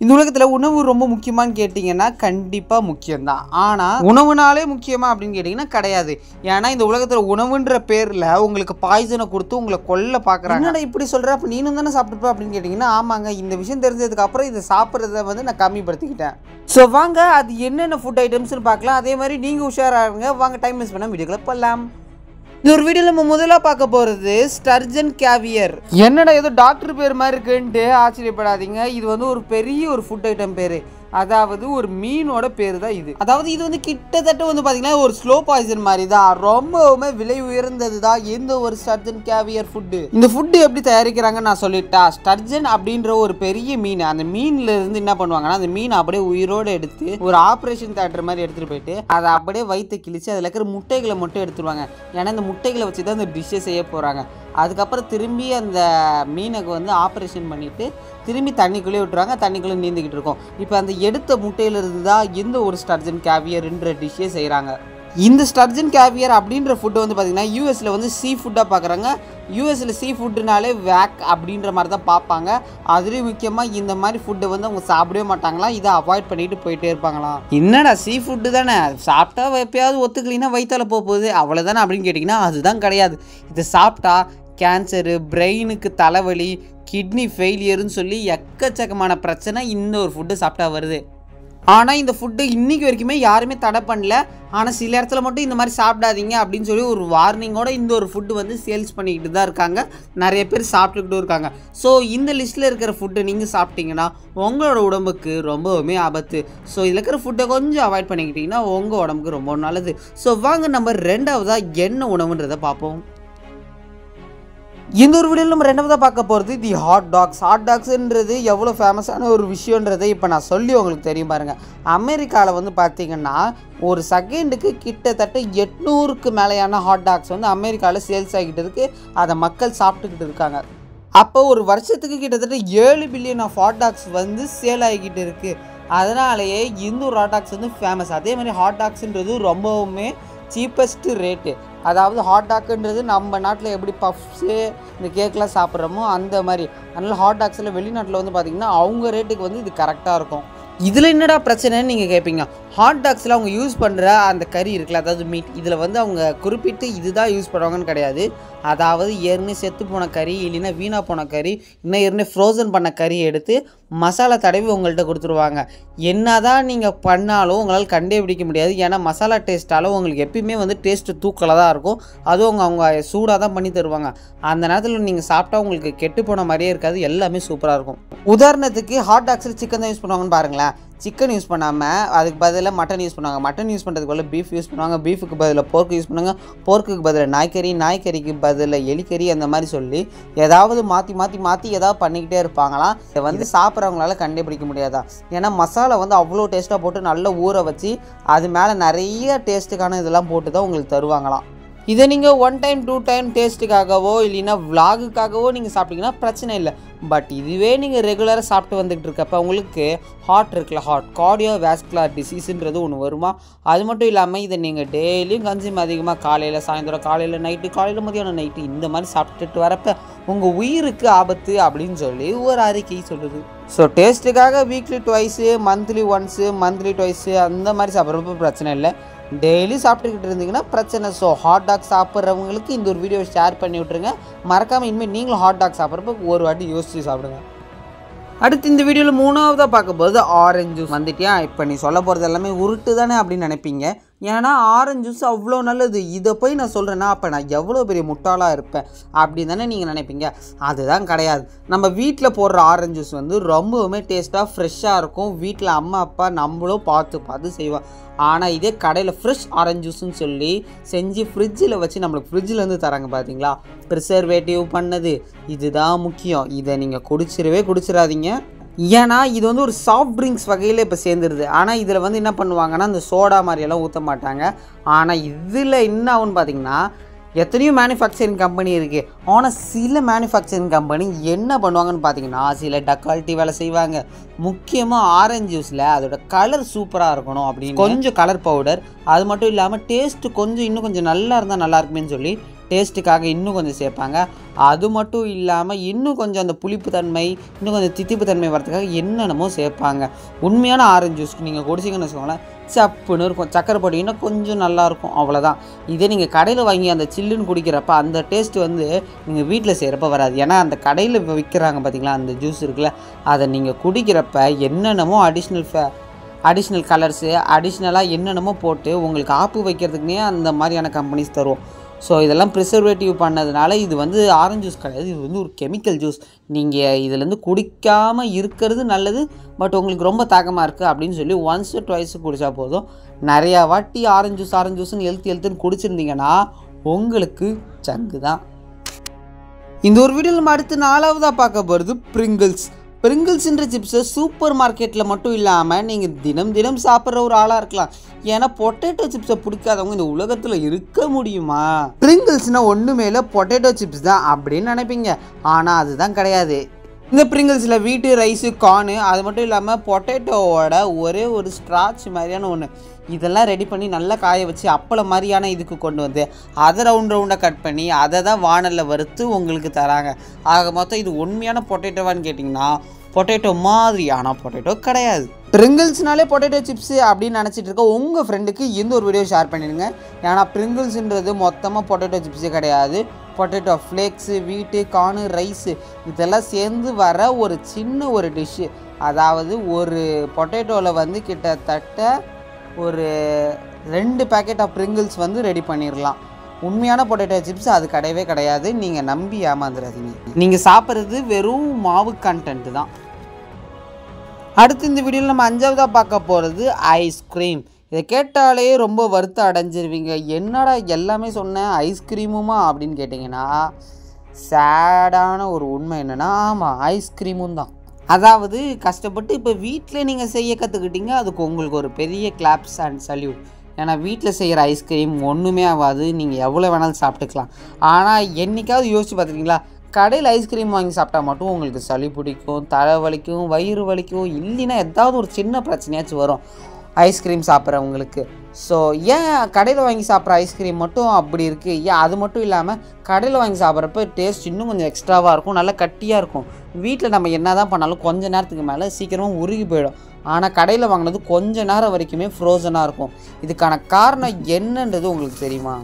இந்த உலகத்தில் உணவு ரொம்ப முக்கியமானு கேட்டிங்கன்னா கண்டிப்பாக முக்கியம்தான். ஆனால் உணவுனாலே முக்கியமா அப்படின்னு கேட்டிங்கன்னா கிடையாது. ஏன்னா இந்த உலகத்தில் உணவுன்ற பேரில் உங்களுக்கு பாய்சனை கொடுத்து உங்களை கொல்ல பார்க்குறாங்க. என்னடா இப்படி சொல்கிற, அப்போ நீனும் தானே சாப்பிட்டுப்பா அப்படின்னு கேட்டிங்கன்னா ஆமாங்க, இந்த விஷயம் தெரிஞ்சதுக்கப்புறம் இதை சாப்பிட்றத வந்து நான் கம்மிப்படுத்திக்கிட்டேன். ஸோ வாங்க அது என்னென்ன ஃபுட் ஐட்டம்ஸ்னு பார்க்கலாம். அதே மாதிரி நீங்கள் உஷாராகுங்க. வாங்க டைம் மிஸ் பண்ண வீடியோக்களை போடலாம். இந்த ஒரு வீடியோவில் நம்ம முதலாக பார்க்க போகிறது ஸ்டர்ஜன் கேவியர். என்னடா ஏதோ டாக்டர் பேர் மாதிரி இருக்குன்ட்டு ஆச்சரியப்படாதீங்க. இது வந்து ஒரு பெரிய ஒரு ஃபுட் ஐட்டம் பேர். அதாவது ஒரு மீனோட பேர் தான் இது. அதாவது இது வந்து கிட்டத்தட்ட வந்து பார்த்தீங்கன்னா ஒரு ஸ்லோ பாய்சன் மாதிரி தான். ரொம்பவுமே விலை உயர்ந்தது தான் இந்த ஒரு ஸ்டர்ஜன் கேவியர் ஃபுட்டு. இந்த ஃபுட்டு எப்படி தயாரிக்கிறாங்கன்னு நான் சொல்லிட்டா. ஸ்டர்ஜன் அப்படின்ற ஒரு பெரிய மீன், அந்த மீன்ல இருந்து என்ன பண்ணுவாங்கன்னா அந்த மீன் அப்படியே உயிரோடு எடுத்து ஒரு ஆப்ரேஷன் தேட்டர் மாதிரி எடுத்துகிட்டு போயிட்டு அதை அப்படியே வயிற்று கிழிச்சு அதில் இருக்கிற முட்டைகளை மட்டும் எடுத்துருவாங்க. ஏன்னா இந்த முட்டைகளை வச்சு தான் அந்த டிஷ்ஷை செய்ய போகிறாங்க. அதுக்கப்புறம் திரும்பி அந்த மீனுக்கு வந்து ஆப்ரேஷன் பண்ணிவிட்டு திரும்பி தண்ணிக்குள்ளே விட்டுருவாங்க. தண்ணிக்குள்ளே நீந்திக்கிட்டு இருக்கோம். இப்போ அந்த எடுத்த முட்டையிலிருந்து தான் இந்த ஒரு ஸ்டர்ஜன் கேவியர்ன்ற டிஷ்ஷே செய்கிறாங்க. இந்த ஸ்டர்ஜன் கேவியர் அப்படின்ற ஃபுட்டு வந்து பார்த்திங்கன்னா யூஎஸில் வந்து சீ ஃபுட்டாக பார்க்குறாங்க. யூஎஸில் சீ ஃபுட்டுனாலே வேக் அப்படின்ற மாதிரி தான் பார்ப்பாங்க. அதுலேயும் முக்கியமாக இந்த மாதிரி ஃபுட்டை வந்து அவங்க சாப்பிடவே மாட்டாங்களாம். இதை அவாய்ட் பண்ணிட்டு போயிட்டே இருப்பாங்களாம். என்னடா சீ ஃபுட்டு தானே, சாப்பிட்டா எப்பயாவது ஒத்துக்கலின்னா வயிற்றால போகுது அவ்வளோதானே அப்படின்னு கேட்டிங்கன்னா அதுதான் கிடையாது. இதை சாப்பிட்டா கேன்சரு, பிரெயினுக்கு தலைவலி, கிட்னி ஃபெயிலியர்னு சொல்லி எக்கச்சக்கமான பிரச்சனை இந்த ஒரு ஃபுட்டு சாப்பிட்டா வருது. ஆனால் இந்த ஃபுட்டு இன்றைக்கி வரைக்குமே யாருமே தடை பண்ணல. ஆனால் சில இடத்துல மட்டும் இந்த மாதிரி சாப்பிடாதீங்க அப்படின்னு சொல்லி ஒரு வார்னிங்கோட இந்த ஒரு ஃபுட்டு வந்து சேல்ஸ் பண்ணிக்கிட்டு தான் இருக்காங்க. நிறைய பேர் சாப்பிட்டுக்கிட்டும் இருக்காங்க. ஸோ இந்த லிஸ்ட்டில் இருக்கிற ஃபுட்டு நீங்கள் சாப்பிட்டீங்கன்னா உங்களோட உடம்புக்கு ரொம்பவுமே ஆபத்து. ஸோ இதில் இருக்கிற ஃபுட்டை கொஞ்சம் அவாய்ட் பண்ணிக்கிட்டிங்கன்னா உங்கள் உடம்புக்கு ரொம்ப நல்லது. ஸோ வாங்க நம்ம ரெண்டாவதாக என்ன உணவுன்றதை பார்ப்போம். இந்த ஒரு வீடியோவில் நம்ம ரெண்டாவதாக பார்க்க போகிறது தி ஹாட் டாக்ஸ். ஹாட் டாக்ஸுன்றது எவ்வளோ ஃபேமஸான ஒரு விஷயன்றதை இப்போ நான் சொல்லி உங்களுக்கு தெரியும் பாருங்கள். அமெரிக்காவில் வந்து பார்த்திங்கன்னா ஒரு செகண்டுக்கு கிட்டத்தட்ட 800க்கு மேலேயான ஹாட் டாக்ஸ் வந்து அமெரிக்காவில் சேல்ஸ் ஆகிட்டு இருக்குது. அதை மக்கள் சாப்பிட்டுக்கிட்டு இருக்காங்க. அப்போ ஒரு வருஷத்துக்கு கிட்டத்தட்ட 7 பில்லியன் ஆஃப் ஹாட் டாக்ஸ் வந்து சேல் ஆகிக்கிட்டு இருக்குது. அதனாலேயே இந்த ஒரு ஹாட் டாக்ஸ் வந்து ஃபேமஸ். அதே மாதிரி ஹாட் டாக்ஸுன்றது ரொம்பவுமே சீப்பஸ்ட்டு ரேட்டு. அதாவது ஹாட் டாக்குன்றது நம்ம நாட்டில் எப்படி பஃப்ஸு இந்த கேக்கெலாம் சாப்பிட்றோமோ அந்த மாதிரி. அதனால் ஹாட் டாக்ஸில் வெளிநாட்டில் வந்து பார்த்திங்கன்னா அவங்க ரேட்டுக்கு வந்து இது கரெக்டாக இருக்கும். இதில் என்னடா பிரச்சனைன்னு நீங்கள் கேட்பீங்க. ஹாட் டாக்ஸில் அவங்க யூஸ் பண்ணுற அந்த கறி இருக்குல்ல, அதாவது மீட், இதில் வந்து அவங்க குறிப்பிட்டு இதுதான் யூஸ் பண்ணுவாங்கன்னு கிடையாது. அதாவது ஏற்கனவே செத்து போன கறி, இல்லைன்னா வீணாக போன கறி, இன்னும் ஏற்கனவே ஃப்ரோசன் பண்ண கறியை எடுத்து மசாலா தடவி உங்கள்கிட்ட கொடுத்துருவாங்க. என்ன தான் நீங்கள் பண்ணாலும் உங்களால் கண்டே பிடிக்க முடியாது. ஏன்னா மசாலா டேஸ்ட்டாலும் உங்களுக்கு எப்பயுமே வந்து டேஸ்ட்டு தூக்கலாக தான் இருக்கும். அதுவும் அவங்க சூடாக தான் பண்ணி தருவாங்க. அந்த நேரத்தில் நீங்கள் சாப்பிட்டா உங்களுக்கு கெட்டு போன மாதிரியே இருக்காது, எல்லாமே சூப்பராக இருக்கும். உதாரணத்துக்கு ஹாட் டாக்ஸில் சிக்கன் தான் யூஸ் பண்ணுவாங்கன்னு பாருங்களேன். சிக்கன் யூஸ் பண்ணாமல் அதுக்கு பதிலாக மட்டன் யூஸ் பண்ணுவாங்க. மட்டன் யூஸ் பண்ணுறதுக்கு பதிலாக பீஃப் யூஸ் பண்ணுவாங்க. பீஃபுக்கு பதிலாக போர்க்கு யூஸ் பண்ணுவாங்க. போர்க்குக்கு பதிலாக நாய்க்கறி, நாய்க்கறிக்கு பதிலாக எலிக்கறி, அந்த மாதிரி சொல்லி ஏதாவது மாற்றி ஏதாவது பண்ணிக்கிட்டே இருப்பாங்களாம். இதை வந்து சாப்பிட்றவங்களால கண்டுபிடிக்க முடியாதான். ஏன்னா மசாலா வந்து அவ்வளோ டேஸ்ட்டாக போட்டு நல்லா ஊற வச்சு அது மேலே நிறைய டேஸ்ட்டுக்கான இதெல்லாம் போட்டு தான் உங்களுக்கு தருவாங்களாம். இதை நீங்கள் 1 டைம் 2 டைம் டேஸ்ட்டுக்காகவோ இல்லைன்னா விலாகுக்காகவோ நீங்கள் சாப்பிட்டீங்கன்னா பிரச்சனை இல்லை. பட் இதுவே நீங்கள் ரெகுலராக சாப்பிட்டு வந்துக்கிட்டு இருக்கப்போ உங்களுக்கு ஹார்ட் இருக்குல்ல, ஹார்ட் கார்டியோ வாஸ்குலர் டிசீஸுன்றது ஒன்று வருமா. அது மட்டும் இல்லாமல் இதை நீங்கள் டெய்லியும் கன்சியூம் அதிகமாக காலையில் சாயந்தரம், காலையில் நைட்டு, காலையில் மதியானம் நைட்டு இந்த மாதிரி சாப்பிட்டுட்டு வரப்போ உங்கள் உயிருக்கு ஆபத்து அப்படின்னு சொல்லி ஒரு அறிக்கை சொல்லுது. ஸோ டேஸ்ட்டுக்காக weekly twice, monthly once, monthly twice அந்த மாதிரி சாப்பிட்றப்ப பிரச்சனை இல்லை. டெய்லி சாப்பிட்டுக்கிட்டு இருந்தீங்கன்னா பிரச்சனை. ஸோ ஹாட் டாக் சாப்பிட்றவங்களுக்கு இந்த ஒரு வீடியோவை ஷேர் பண்ணி விட்ருங்க. மறக்காமல் இனிமேல் நீங்களும் ஹாட் டாக் சாப்பிட்றப்ப ஒரு வாட்டி யோசிச்சு சாப்பிடுங்க. அடுத்து இந்த வீடியோவில் மூணாவதாக பார்க்கும்போது ஆரஞ்சு ஜூஸ். வந்துட்டியா, இப்போ நீ சொல்ல போகிறது எல்லாமே உருட்டு தானே அப்படின்னு நினைப்பீங்க. ஏன்னா ஆரஞ்சு ஜூஸ் அவ்வளோ நல்லது. இதை போய் நான் சொல்கிறேன்னா அப்போ நான் எவ்வளோ பெரிய முட்டாளாக இருப்பேன் அப்படின்னு தானே நீங்கள் நினைப்பீங்க. அதுதான் கிடையாது. நம்ம வீட்டில் போடுற ஆரஞ்சு ஜூஸ் வந்து ரொம்பவுமே டேஸ்ட்டாக ஃப்ரெஷ்ஷாக இருக்கும். வீட்டில் அம்மா அப்பா நம்மளும் பார்த்து செய்வோம். ஆனால் இதே கடையில் ஃப்ரெஷ் ஆரஞ்சு ஜூஸ்ன்னு சொல்லி செஞ்சு ஃப்ரிட்ஜில் வச்சு நம்மளுக்கு ஃப்ரிட்ஜிலேருந்து தராங்க பார்த்தீங்களா, ப்ரிசர்வேட்டிவ் பண்ணது. இதுதான் முக்கியம். இதை நீங்கள் குடிச்சிடாதீங்க. ஏன்னா இது வந்து ஒரு சாஃப்ட் ட்ரிங்க்ஸ் வகையில் இப்போ சேர்ந்துருது. ஆனால் இதில் வந்து என்ன பண்ணுவாங்கன்னா இந்த சோடா மாதிரியெல்லாம் ஊற்ற மாட்டாங்க. ஆனால் இதில் என்ன ஆகுன்னு பார்த்தீங்கன்னா எத்தனையோ மேனுஃபேக்சரிங் கம்பெனி இருக்குது. ஆனால் சில மேனுஃபேக்சரிங் கம்பெனி என்ன பண்ணுவாங்கன்னு பார்த்தீங்கன்னா சில டக்கால்ட்டி வேலை செய்வாங்க. முக்கியமாக ஆரஞ்சு ஜூஸில் அதோட கலர் சூப்பராக இருக்கணும் அப்படின்னு கொஞ்சம் கலர் பவுடர், அது மட்டும் இல்லாமல் டேஸ்ட்டு இன்னும் கொஞ்சம் நல்லா இருந்தால் நல்லா இருக்குமேன்னு சொல்லி டேஸ்ட்டுக்காக இன்னும் கொஞ்சம் சேர்ப்பாங்க. அது மட்டும் இல்லாமல் இன்னும் கொஞ்சம் அந்த புளிப்பு தன்மை, இன்னும் கொஞ்சம் தித்திப்பு தன்மை வரதுக்காக என்னென்னமோ சேர்ப்பாங்க. உண்மையான ஆரஞ்சு ஜூஸ்க்கு நீங்கள் குடிச்சிங்கன்னு வச்சுக்கோங்களேன், சப்புன்னு இருக்கும். சக்கரை போட்டிங்கன்னா கொஞ்சம் நல்லாயிருக்கும், அவ்வளோதான். இதே நீங்கள் கடையில் வாங்கி அந்த சில்லுன்னு குடிக்கிறப்ப அந்த டேஸ்ட்டு வந்து நீங்கள் வீட்டில் செய்கிறப்ப வராது. ஏன்னா அந்த கடையில் விற்கிறாங்க பார்த்தீங்களா அந்த ஜூஸ் இருக்குல்ல, அதை நீங்கள் குடிக்கிறப்ப என்னென்னமோ அடிஷ்னல் கலர்ஸு அடிஷ்னலாக என்னென்னமோ போட்டு உங்களுக்கு ஆப்பு வைக்கிறதுக்குனே அந்த மாதிரியான கம்பெனிஸ் தரும். ஸோ இதெல்லாம் ப்ரிசர்வேட்டிவ் பண்ணதுனால இது வந்து ஆரஞ்சு ஜூஸ் கிடையாது, இது வந்து ஒரு கெமிக்கல் ஜூஸ். நீங்கள் இதுலேருந்து குடிக்காமல் இருக்கிறது நல்லது. பட் உங்களுக்கு ரொம்ப தாக்கமாக இருக்குது அப்படின்னு சொல்லி ஒன்ஸ் ட்வைஸ் குடித்தா போதும். நிறையா வாட்டி ஆரஞ்சு ஜூஸ்ன்னு எழுத்துன்னு குடிச்சிருந்தீங்கன்னா உங்களுக்கு சங்கு தான். இந்த ஒரு வீடியோவில் நம்ம அடுத்து 4வதாக பார்க்க போகிறது பிரிங்கிள்ஸ்ன்ற சிப்ஸை சூப்பர் மார்க்கெட்டில் மட்டும் இல்லாமல் நீங்கள் தினம் சாப்பிட்ற ஒரு ஆளாக இருக்கலாம். ஏன்னா பொட்டேட்டோ சிப்ஸை பிடிக்காதவங்க இந்த உலகத்தில் இருக்க முடியுமா? பிரிங்கிள்ஸ்னால் ஒன்றுமே இல்லை, பொட்டேட்டோ சிப்ஸ் தான் அப்படின்னு நினைப்பீங்க. ஆனால் அதுதான் கிடையாது. இந்த பிரிங்கிள்ஸில் வீட்டு ரைஸு கார்னு அது மட்டும் இல்லாமல் பொட்டேட்டோவோட ஒரே ஒரு ஸ்ட்ராச் மாதிரியான ஒன்று, இதெல்லாம் ரெடி பண்ணி நல்லா காய வச்சு அப்பளம் மாதிரியான இதுக்கு கொண்டு வந்து அதை ரவுண்டாக கட் பண்ணி அதை தான் வானலில் வறுத்து உங்களுக்கு தராங்க. ஆக மொத்தம் இது உண்மையான பொட்டேட்டோவான்னு கேட்டிங்கன்னா பொட்டேட்டோ மாதிரி, ஆனால் பொட்டேட்டோ கிடையாது. பிரிங்கிள்ஸ்னாலே பொட்டேட்டோ சிப்ஸு அப்படின்னு நினச்சிட்டு இருக்க உங்கள் ஃப்ரெண்டுக்கு இந்த ஒரு வீடியோ ஷேர் பண்ணிடுங்க. ஏன்னா பிரிங்கிள்ஸுன்றது மொத்தமாக பொட்டேட்டோ சிப்ஸே கிடையாது. பொட்டேட்டோ ஃப்ளேக்ஸு, வீட்டு கார்னு, ரைஸு இதெல்லாம் சேர்ந்து வர ஒரு சின்ன ஒரு டிஷ்ஷு. அதாவது ஒரு பொட்டேட்டோவில் வந்து கிட்டத்தட்ட ஒரு 2 பேக்கெட் ஆஃப் பிரிங்கிள்ஸ் வந்து ரெடி பண்ணிடலாம். உண்மையான பொட்டேட்டோ சிப்ஸ் அது கிடையவே கிடையாது. நீங்கள் நம்பி ஏமாந்துடாதீங்க. நீங்கள் சாப்பிட்றது வெறும் மாவு கண்டென்ட்டு தான். அடுத்து இந்த வீடியோவில் நம்ம 5வதாக பார்க்க போகிறது ஐஸ்கிரீம். இதை கேட்டாலே ரொம்ப வருத்தம் அடைஞ்சிருவீங்க. என்னடா எல்லாமே சொன்னேன் ஐஸ்கிரீமுமா அப்படின்னு கேட்டிங்கன்னா, சேடான ஒரு உண்மை என்னென்னா, ஆமாம் ஐஸ்கிரீமும் தான். அதாவது கஷ்டப்பட்டு இப்போ வீட்டில் நீங்கள் செய்ய கற்றுக்கிட்டீங்க, அதுக்கு உங்களுக்கு ஒரு பெரிய கிளாப்ஸ் அண்ட் சல்யூட். ஏன்னா வீட்டில் செய்கிற ஐஸ்கிரீம் ஒன்றுமே ஆகாது, நீங்கள் எவ்வளோ வேணாலும் சாப்பிட்டுக்கலாம். ஆனால் என்றைக்காவது யோசிச்சு பார்த்துருக்கீங்களா, கடையில் ஐஸ்கிரீம் வாங்கி சாப்பிட்டா மட்டும் உங்களுக்கு சளி பிடிக்கும், தலை வலிக்கும், வயிறு வலிக்கும், இல்லைன்னா ஏதாவது ஒரு சின்ன பிரச்சனையாச்சும் வரும் ஐஸ்கிரீம் சாப்பிட்றவங்களுக்கு. ஸோ ஏன் கடையில் வாங்கி சாப்பிட்ற ஐஸ்கிரீம் மட்டும் அப்படி இருக்குது? ஏன் அது மட்டும் இல்லாமல் கடையில் வாங்கி சாப்பிட்றப்ப டேஸ்ட் இன்னும் கொஞ்சம் எக்ஸ்ட்ராவாக இருக்கும், நல்லா கட்டியாக இருக்கும். வீட்டில் நம்ம என்ன தான் பண்ணாலும் கொஞ்சம் நேரத்துக்கு மேலே சீக்கிரமாக உருகி போயிடும். ஆனால் கடையில் வாங்கினது கொஞ்சம் நேரம் வரைக்குமே ஃப்ரோசனாக இருக்கும். இதுக்கான காரணம் என்னன்றது உங்களுக்கு தெரியுமா?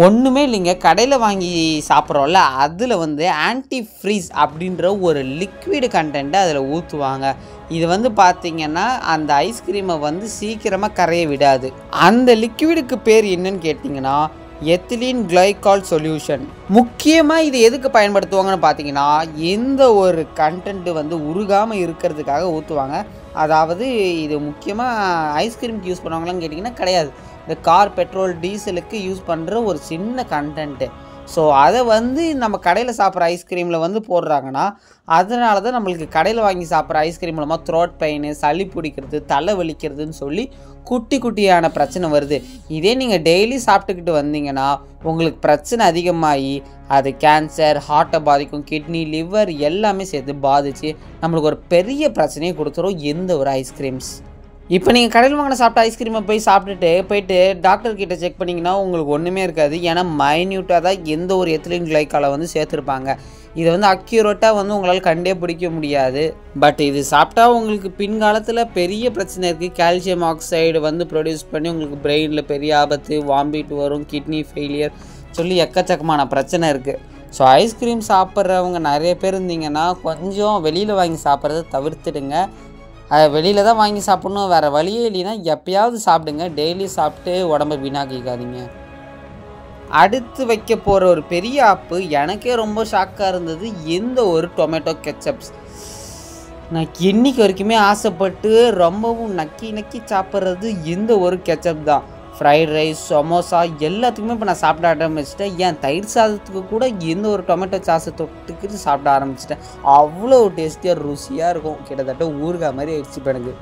ஒன்றுமே இல்லைங்க, கடையில் வாங்கி சாப்பிட்றோம்ல அதில் வந்து ஆன்டி ஃப்ரீஸ் அப்படின்ற ஒரு லிக்விடு கண்டென்ட்டை அதில் ஊற்றுவாங்க. இது வந்து பார்த்திங்கன்னா அந்த ஐஸ்கிரீமை வந்து சீக்கிரமாக கரைய விடாது. அந்த லிக்விடுக்கு பேர் என்னன்னு கேட்டிங்கன்னா எத்திலீன் கிளைகால் சொல்யூஷன். முக்கியமாக இது எதுக்கு பயன்படுத்துவாங்கன்னு பார்த்தீங்கன்னா, எந்த ஒரு கண்டென்ட்டு வந்து உருகாமல் இருக்கிறதுக்காக ஊற்றுவாங்க. அதாவது இது முக்கியமாக ஐஸ்கிரீமுக்கு யூஸ் பண்ணுவாங்களான்னு கேட்டிங்கன்னா கிடையாது, இந்த கார், பெட்ரோல், டீசலுக்கு யூஸ் பண்ணுற ஒரு சின்ன கண்டென்ட்டு. ஸோ அதை வந்து நம்ம கடையில் சாப்பிட்ற ஐஸ்கிரீமில் வந்து போடுறாங்கன்னா, அதனால தான் நம்மளுக்கு கடையில் வாங்கி சாப்பிட்ற ஐஸ்கிரீம் மூலமாக த்ரோட் பெயின், சளி பிடிக்கிறது, தலை வலிக்கிறதுன்னு சொல்லி குட்டியான பிரச்சனை வருது. இதே நீங்கள் டெய்லி சாப்பிட்டுக்கிட்டு வந்தீங்கன்னா உங்களுக்கு பிரச்சனை அதிகமாகி அது கேன்சர், ஹார்ட்டை பாதிக்கும், கிட்னி, லிவர் எல்லாமே சேர்த்து பாதித்து நம்மளுக்கு ஒரு பெரிய பிரச்சனையை கொடுத்துரும் எந்த ஒரு ஐஸ்கிரீம்ஸ். இப்போ நீங்கள் கடையில் வாங்கின சாப்பிட்ட ஐஸ்கிரீமை போயிட்டு டாக்டர்கிட்ட செக் பண்ணிங்கன்னா உங்களுக்கு ஒன்றுமே இருக்காது. ஏன்னா மைன்யூட்டாக தான் எந்த ஒரு எத்திலீன் கிளைகாலை வந்து சேர்த்துருப்பாங்க. இதை வந்து அக்யூரேட்டாக வந்து உங்களால் கண்டே பிடிக்க முடியாது. பட் இது சாப்பிட்டா உங்களுக்கு பின்காலத்தில் பெரிய பிரச்சனை இருக்குது. கால்சியம் ஆக்சைடு வந்து ப்ரொடியூஸ் பண்ணி உங்களுக்கு பிரெயினில் பெரிய ஆபத்து, வாமிட் வரும், கிட்னி ஃபெயிலியர் சொல்லி எக்கச்சக்கமான பிரச்சனை இருக்குது. ஸோ ஐஸ்கிரீம் சாப்பிட்றவங்க நிறைய பேர் இருந்தீங்கன்னா கொஞ்சம் வெளியில் வாங்கி சாப்பிட்றத தவிர்த்துடுங்க. அதை வெளியில் தான் வாங்கி சாப்பிட்ணும், வேறு வழியே இல்லைன்னா எப்பயாவது சாப்பிடுங்க. டெய்லி சாப்பிட்டு உடம்பை வீணாக்கிக்காதீங்க. அடுத்து வைக்க போகிற ஒரு பெரிய ஆப்பு எனக்கே ரொம்ப ஷாக்காக இருந்தது, எந்த ஒரு டொமேட்டோ கெச்சப்ஸ். நான் இன்றைக்கி வரைக்குமே ஆசைப்பட்டு ரொம்பவும் நக்கி சாப்பிட்றது இந்த ஒரு கெச்சப் தான். ஃப்ரைட் ரைஸ், சமோசா எல்லாத்துக்குமே இப்போ நான் சாப்பிட ஆரம்பிச்சிட்டேன். ஏன் தயிர் சாதத்துக்கு கூட எந்த ஒரு டொமேட்டோ சாஸை தொட்டுக்கிட்டு சாப்பிட ஆரம்பிச்சிட்டேன். அவ்வளோ டேஸ்டியாக ருசியாக இருக்கும். கிட்டத்தட்ட ஊறுகாய் மாதிரி ஆயிடுச்சு இப்போ எனக்கு.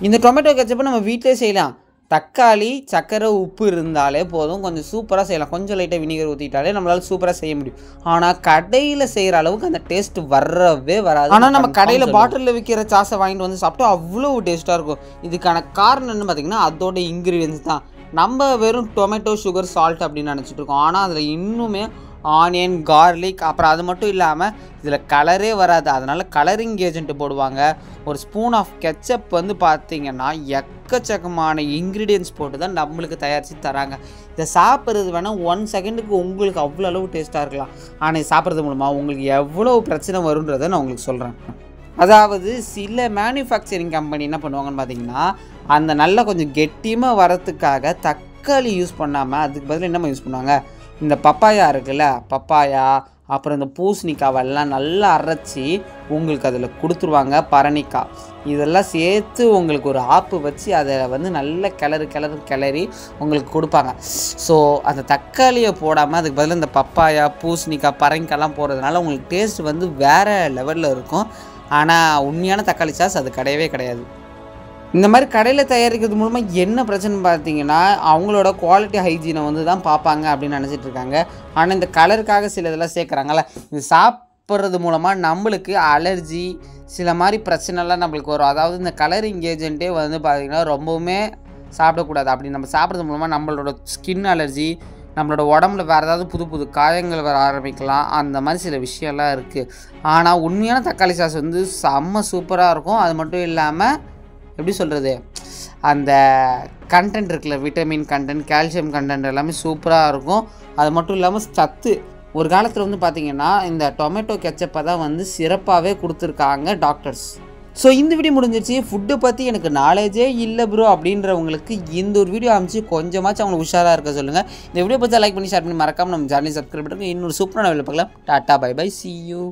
இந்த டொமேட்டோ கெச்சப்பை நம்ம வீட்டிலே செய்யலாம். தக்காளி, சர்க்கரை, உப்பு இருந்தாலே போதும், கொஞ்சம் சூப்பராக செய்யலாம். கொஞ்சம் லைட்டாக வினிகர் ஊற்றிட்டாலே நம்மளால் சூப்பராக செய்ய முடியும். ஆனால் கடையில் செய்கிற அளவுக்கு அந்த டேஸ்ட் வரவே வராது. ஆனால் நம்ம கடையில் பாட்டிலில் விற்கிற சாஸை வாங்கிட்டு வந்து சாப்பிட்டா அவ்வளோ டேஸ்ட்டாக இருக்கும். இதுக்கான காரணம் என்னன்னு பார்த்தீங்கன்னா அதோட இன்க்ரீடியன்ஸ் தான். நம்ம வெறும் டொமேட்டோ, சுகர், சால்ட் அப்படின்னு நினச்சிட்டு இருக்கோம். ஆனால் அதில் இன்னுமே ஆனியன், கார்லிக், அப்புறம் அது மட்டும் இல்லாமல் இதில் கலரே வராது, அதனால் கலரிங் ஏஜென்ட்டு போடுவாங்க. ஒரு ஸ்பூன் ஆஃப் கெச்சப் வந்து பார்த்திங்கன்னா எக்கச்சக்கமான இன்க்ரீடியன்ஸ் போட்டு தான் நம்மளுக்கு தயாரித்து தராங்க. இதை சாப்பிட்றது வேணால் 1 செகண்டுக்கு உங்களுக்கு அவ்வளோ அளவு டேஸ்ட்டாக இருக்கலாம். ஆனால் இது சாப்பிட்றது மூலமாக உங்களுக்கு எவ்வளோ பிரச்சனை வருன்றதை நான் உங்களுக்கு சொல்கிறேன். அதாவது சில மேனுஃபேக்சரிங் கம்பெனி என்ன பண்ணுவாங்கன்னு பார்த்தீங்கன்னா, அந்த நல்லா கொஞ்சம் கெட்டியமாக வரத்துக்காக தக்காளி யூஸ் பண்ணாமல் அதுக்கு பதில் என்னம்மா யூஸ் பண்ணுவாங்க, இந்த பப்பாயா இருக்குல்ல, பப்பாயா அப்புறம் இந்த பூசணிக்காவெல்லாம் நல்லா அரைச்சி உங்களுக்கு அதில் கொடுத்துருவாங்க. பரணிக்காய் இதெல்லாம் சேர்த்து உங்களுக்கு ஒரு ஆப்பு வச்சு அதை வந்து நல்ல கிளறி உங்களுக்கு கொடுப்பாங்க. ஸோ அந்த தக்காளியை போடாமல் அதுக்கு பதில் இந்த பப்பாயா, பூசணிக்காய், பரங்கிக்காய்லாம் போடுறதுனால உங்களுக்கு டேஸ்ட் வந்து வேறு லெவலில் இருக்கும். ஆனால் உண்மையான தக்காளி சாஸ் அது கிடையவே கிடையாது. இந்த மாதிரி கடையில் தயாரிக்கிறது மூலமாக என்ன பிரச்சனை பார்த்தீங்கன்னா, அவங்களோட குவாலிட்டி ஹைஜீனை வந்து தான் பார்ப்பாங்க அப்படின்னு நினச்சிட்டு இருக்காங்க. ஆனால் இந்த கலருக்காக சில இதெல்லாம் சேர்க்குறாங்கல்ல, இது சாப்பிட்றது மூலமாக நம்மளுக்கு அலர்ஜி சில மாதிரி பிரச்சனைலாம் நம்மளுக்கு வரும். அதாவது இந்த கலரிங் ஏஜென்ட்டே வந்து பார்த்திங்கன்னா ரொம்பவுமே சாப்பிடக்கூடாது. அப்படி நம்ம சாப்பிட்றது மூலமாக நம்மளோட ஸ்கின் அலர்ஜி, நம்மளோட உடம்புல வேறு ஏதாவது புது காயங்கள் வர ஆரம்பிக்கலாம். அந்த மாதிரி சில விஷயம்லாம் இருக்குது. ஆனால் உண்மையான தக்காளி சாஸ் வந்து செம்ம சூப்பராக இருக்கும். அது மட்டும் இல்லாமல் எப்படி சொல்கிறது, அந்த கண்டென்ட் இருக்குல்ல, விட்டமின் கண்டென்ட், கால்சியம் கண்டென்ட் எல்லாமே சூப்பராக இருக்கும். அது மட்டும் இல்லாமல் சத்து ஒரு காலத்தில் வந்து பார்த்திங்கன்னா இந்த டொமேட்டோ கெச்சப்பை தான் வந்து சிறப்பாகவே கொடுத்துருக்காங்க டாக்டர்ஸ். ஸோ இந்த வீடியோ முடிஞ்சிருச்சு. ஃபுட்டை பற்றி எனக்கு நாலேஜே இல்லை ப்ரோ அப்படின்றவங்களுக்கு இந்த ஒரு வீடியோ அமைச்சு கொஞ்சமாச்சும் அவங்களுக்கு உஷாராக இருக்க சொல்லுங்கள். இந்த வீடியோ பற்றி லைக் பண்ணி ஷேர் பண்ணி மறக்காமல் நம்ம சேனலை சப்ஸ்கிரைப் பண்ணுங்க. இன்னொரு சூப்பரான வீடியோ பார்க்கலாம். டாட்டா, பை பை, see you.